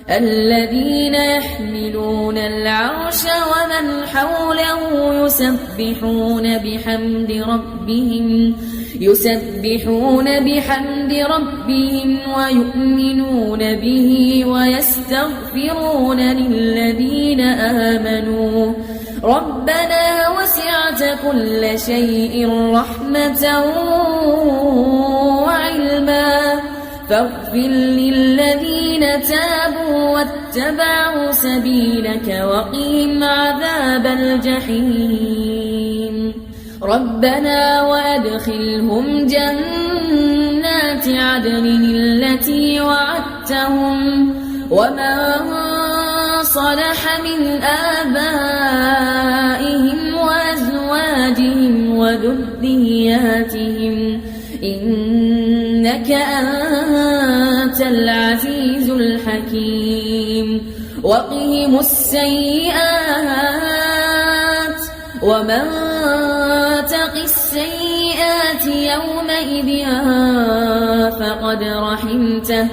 الذين يحملون العرش ومن حوله يسبحون بحمد ربهم ويؤمنون به ويستغفرون للذين آمنوا ربنا وسعت كل شيء رحمة وعلما فاغفر للذين تابوا واتبعوا سبيلك وقهم عذاب الجحيم ربنا وأدخلهم جنات عدن التي وعدتهم ومن صلح من آبائهم وأزواجهم وذرياتهم إنك أنت العزيز الحكيم وقهم السيئات ومن تق السيئات يومئذ فقد رحمته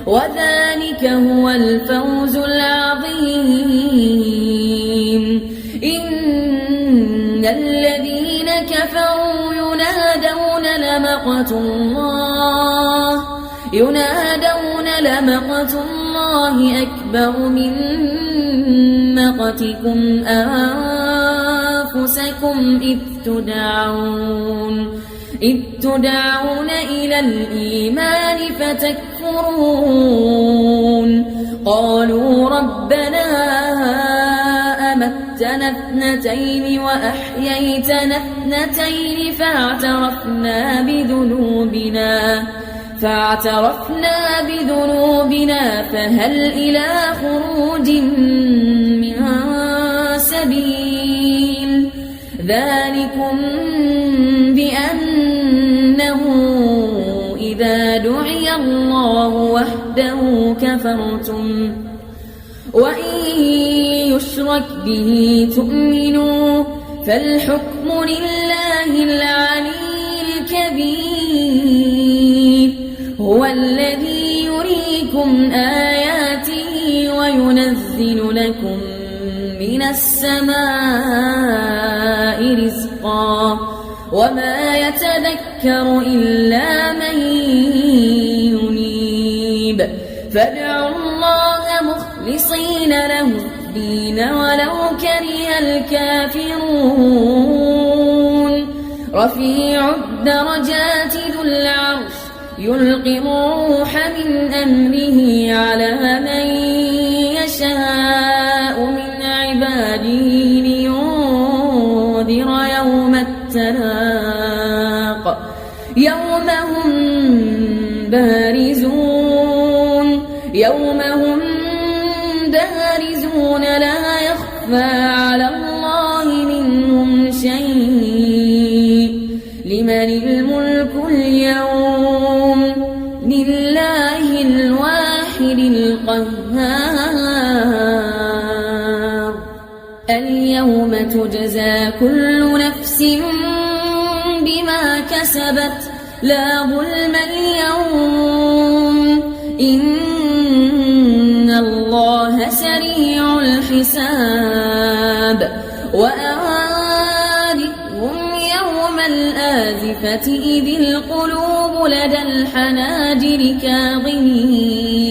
وذلك هو الفوز العظيم إن الذين كفروا ينادون لمقت الله أكبر من مقتكم أنفسكم إذ تدعون إلى الإيمان فتكفرون قالوا ربنا أمتنا اثنتين وأحييتنا اثنتين فاعترفنا بذنوبنا فهل إلى خروج من سبيل ذلكم بأنه إذا دعي الله وحده كفرتم وإن يشرك به تؤمنوا فالحكم لله العلي الكبير هو الذي يريكم آياته وينزل لكم من السماء رزقا وما يتذكر إلا من ينيب فادعوا الله مخلصين له الدين ولو كره الكافرون رفيع الدرجات ذو العرش يلقي الروح من أمره على من يشاء من عباده لينذر يوم التلاق يوم هم بارزون لا يخفى على الله منهم شيء لمن الملك اليوم لله الواحد القهار اليوم تجزى كل نفس بما كسبت لا ظلم اليوم إن الله سريع الحساب وأنذرهم يوم الآزفة إذ القلوب لدى الحناجر كاظمين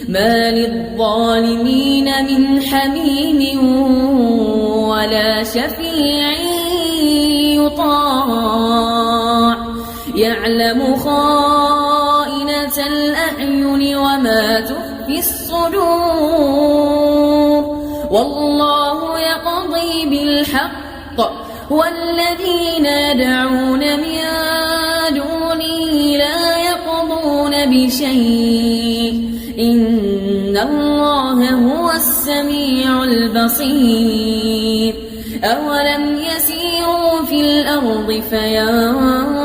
ما للظالمين من حميم ولا شفيع يطاع يعلم خائنة الأعين وما تخفي الصدور والله يقضي بالحق والذين يدعون من دونه لا يقضون بشيء إن الله هو السميع البصير أولم يسيروا في الأرض فينظروا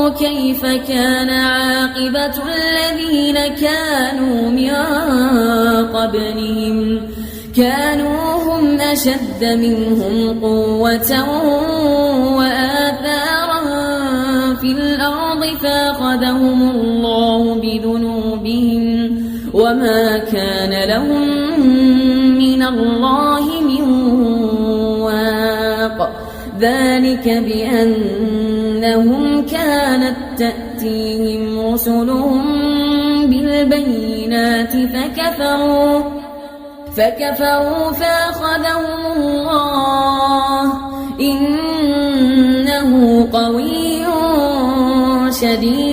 كيف كان عاقبة الذين كانوا من قبلهم كانوا هم أشد منهم قوة وآثارا في الأرض فأخذهم الله بذنوبهم وما كان لهم من الله من واق ذلك بأنهم كانت تأتيهم رسلهم بالبينات فكفروا فأخذهم الله إنه قوي شديد